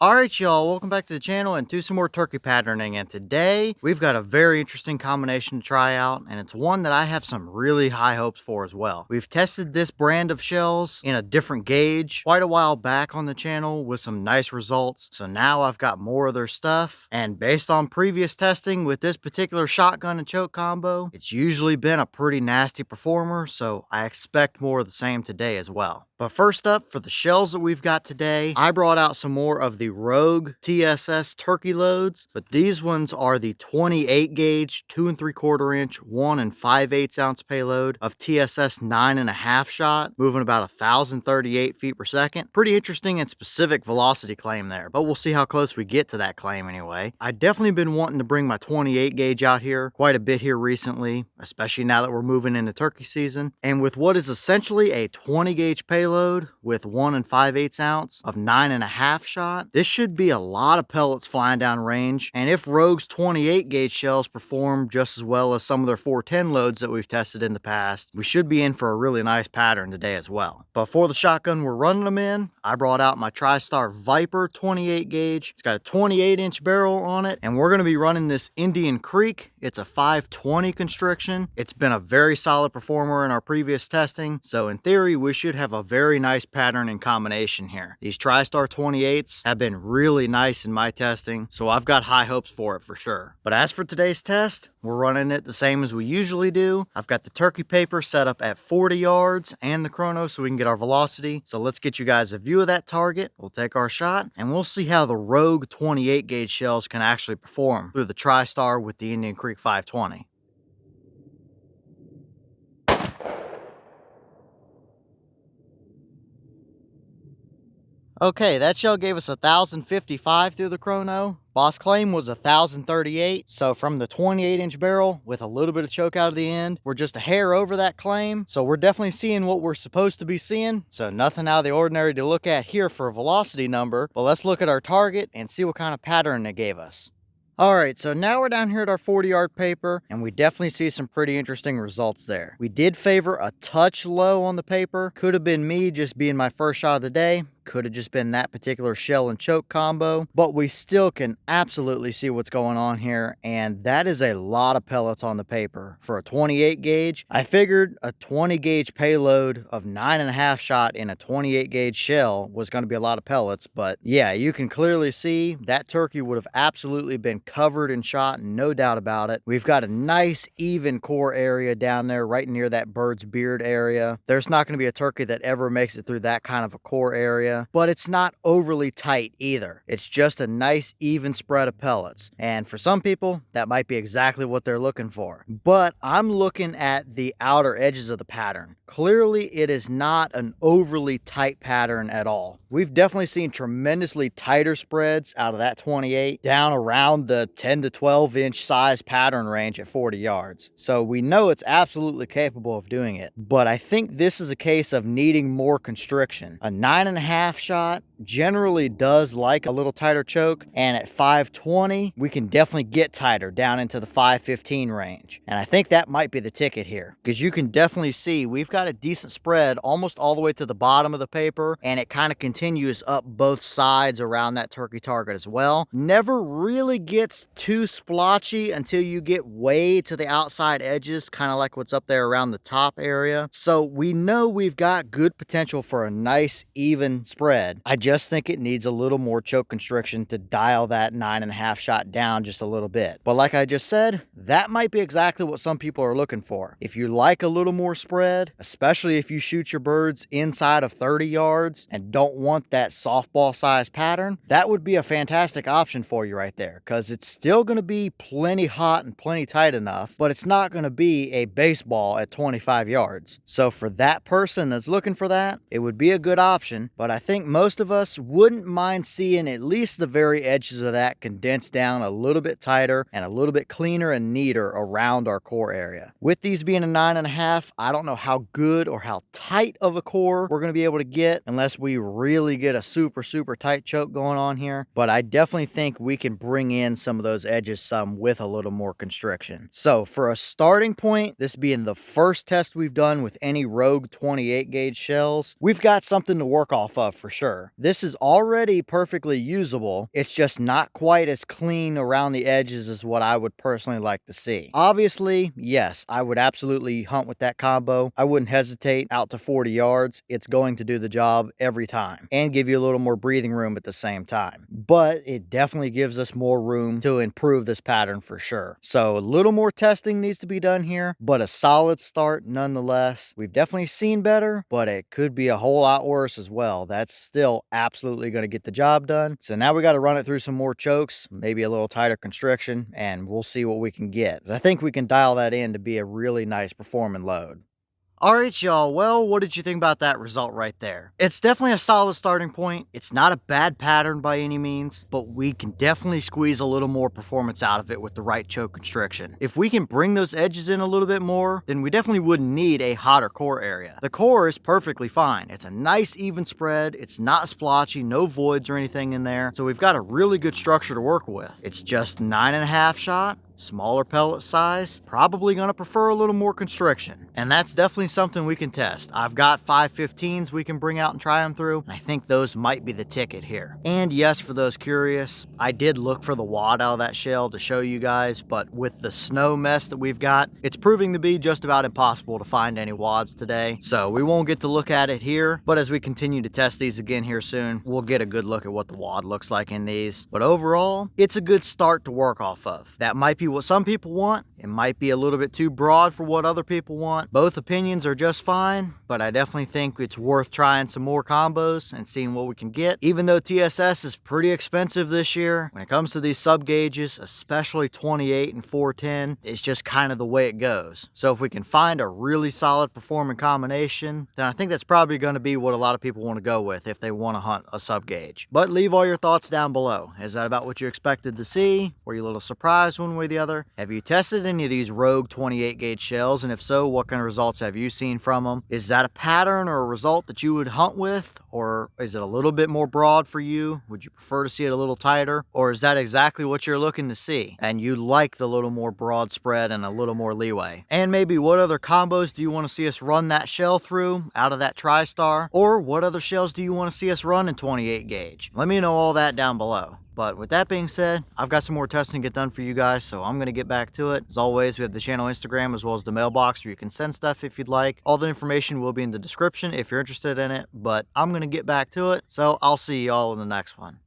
Alright y'all, welcome back to the channel and to some more turkey patterning, and today we've got a very interesting combination to try out, and it's one that I have some really high hopes for as well. We've tested this brand of shells in a different gauge quite a while back on the channel with some nice results, so now I've got more of their stuff, and based on previous testing with this particular shotgun and choke combo, it's usually been a pretty nasty performer, so I expect more of the same today as well. But first up, for the shells that we've got today, I brought out some more of the Rogue TSS turkey loads, but these ones are the 28 gauge, 2 3/4 inch, 1 5/8 ounce payload of TSS 9.5 shot, moving about 1,038 feet per second. Pretty interesting and specific velocity claim there, but we'll see how close we get to that claim anyway. I've definitely been wanting to bring my 28 gauge out here quite a bit here recently, especially now that we're moving into turkey season. And with what is essentially a 20 gauge payload with 1 5/8 ounce of 9.5 shot, this should be a lot of pellets flying down range. And if Rogue's 28 gauge shells perform just as well as some of their 410 loads that we've tested in the past, we should be in for a really nice pattern today as well. But for the shotgun we're running them in, I brought out my Tristar Viper 28 gauge. It's got a 28 inch barrel on it, and we're going to be running this Indian Creek. It's a 520 constriction. It's been a very solid performer in our previous testing, so in theory we should have a very nice pattern and combination here. These Tristar 28s have been really nice in my testing, so I've got high hopes for it for sure. But as for today's test, we're running it the same as we usually do. I've got the turkey paper set up at 40 yards and the chrono so we can get our velocity. So let's get you guys a view of that target. We'll take our shot and we'll see how the Rogue 28 gauge shells can actually perform through the Tristar with the Indian Creek 520. Okay, that shell gave us 1,055 through the chrono. Boss claim was 1,038, so from the 28 inch barrel with a little bit of choke out of the end, we're just a hair over that claim. So we're definitely seeing what we're supposed to be seeing. So nothing out of the ordinary to look at here for a velocity number, but let's look at our target and see what kind of pattern it gave us. Alright, so now we're down here at our 40 yard paper, and we definitely see some pretty interesting results there. We did favor a touch low on the paper. Could have been me just being my first shot of the day. Could have just been that particular shell and choke combo, but we still can absolutely see what's going on here, and that is a lot of pellets on the paper. For a 28 gauge, I figured a 20 gauge payload of 9.5 shot in a 28 gauge shell was going to be a lot of pellets, but yeah, you can clearly see that turkey would have absolutely been covered in shot, no doubt about it. We've got a nice even core area down there right near that bird's beard area. There's not going to be a turkey that ever makes it through that kind of a core area, but it's not overly tight either. It's just a nice even spread of pellets, and for some people that might be exactly what they're looking for. But I'm looking at the outer edges of the pattern. Clearly it is not an overly tight pattern at all. We've definitely seen tremendously tighter spreads out of that 28 down around the 10 to 12 inch size pattern range at 40 yards. So we know it's absolutely capable of doing it, but I think this is a case of needing more constriction. A 9.5 shot generally does like a little tighter choke, and at 520 we can definitely get tighter down into the 515 range, and I think that might be the ticket here, because you can definitely see we've got a decent spread almost all the way to the bottom of the paper, and it kind of continues up both sides around that turkey target as well. Never really gets too splotchy until you get way to the outside edges, kind of like what's up there around the top area. So we know we've got good potential for a nice even spread. I just think it needs a little more choke constriction to dial that 9.5 shot down just a little bit. But like I just said, that might be exactly what some people are looking for. If you like a little more spread, especially if you shoot your birds inside of 30 yards and don't want that softball size pattern, that would be a fantastic option for you right there, because it's still going to be plenty hot and plenty tight enough, but it's not going to be a baseball at 25 yards. So for that person that's looking for that, it would be a good option, but I think most of us wouldn't mind seeing at least the very edges of that condensed down a little bit tighter and a little bit cleaner and neater around our core area. With these being a 9.5, I don't know how good or how tight of a core we're going to be able to get unless we really get a super tight choke going on here, but I definitely think we can bring in some of those edges some with a little more constriction. So for a starting point, this being the first test we've done with any Rogue 28 gauge shells, we've got something to work off of for sure. This is already perfectly usable. It's just not quite as clean around the edges as what I would personally like to see. Obviously, yes, I would absolutely hunt with that combo. I wouldn't hesitate out to 40 yards. It's going to do the job every time and give you a little more breathing room at the same time. But it definitely gives us more room to improve this pattern for sure. So a little more testing needs to be done here, but a solid start nonetheless. We've definitely seen better, but it could be a whole lot worse as well. That's still absolutely going to get the job done. So now we got to run it through some more chokes, maybe a little tighter constriction, and we'll see what we can get. I think we can dial that in to be a really nice performing load. Alright, y'all. Well, what did you think about that result right there? It's definitely a solid starting point. It's not a bad pattern by any means, but we can definitely squeeze a little more performance out of it with the right choke constriction. If we can bring those edges in a little bit more, then we definitely wouldn't need a hotter core area. The core is perfectly fine. It's a nice even spread. It's not splotchy, no voids or anything in there. So we've got a really good structure to work with. It's just 9.5 shot. Smaller pellet size, probably going to prefer a little more constriction. And that's definitely something we can test. I've got 515s we can bring out and try them through, and I think those might be the ticket here. And yes, for those curious, I did look for the wad out of that shell to show you guys, but with the snow mess that we've got, it's proving to be just about impossible to find any wads today. So we won't get to look at it here, but as we continue to test these again here soon, we'll get a good look at what the wad looks like in these. But overall, it's a good start to work off of. That might be what some people want. It might be a little bit too broad for what other people want. Both opinions are just fine, but I definitely think it's worth trying some more combos and seeing what we can get. Even though TSS is pretty expensive this year, when it comes to these sub gauges, especially 28 and 410, it's just kind of the way it goes. So if we can find a really solid performing combination, then I think that's probably going to be what a lot of people want to go with if they want to hunt a sub gauge. But leave all your thoughts down below. Is that about what you expected to see? Were you a little surprised one way or the other? Have you tested any of these Rogue 28 gauge shells? And if so, what kind of results have you seen from them? Is that a pattern or a result that you would hunt with? Or is it a little bit more broad for you? Would you prefer to see it a little tighter? Or is that exactly what you're looking to see? And you like the little more broad spread and a little more leeway? And maybe what other combos do you want to see us run that shell through out of that Tristar? Or what other shells do you want to see us run in 28 gauge? Let me know all that down below. But with that being said, I've got some more testing to get done for you guys, so I'm going to get back to it. As always, we have the channel Instagram as well as the mailbox where you can send stuff if you'd like. All the information will be in the description if you're interested in it, but I'm going to get back to it, so I'll see y'all in the next one.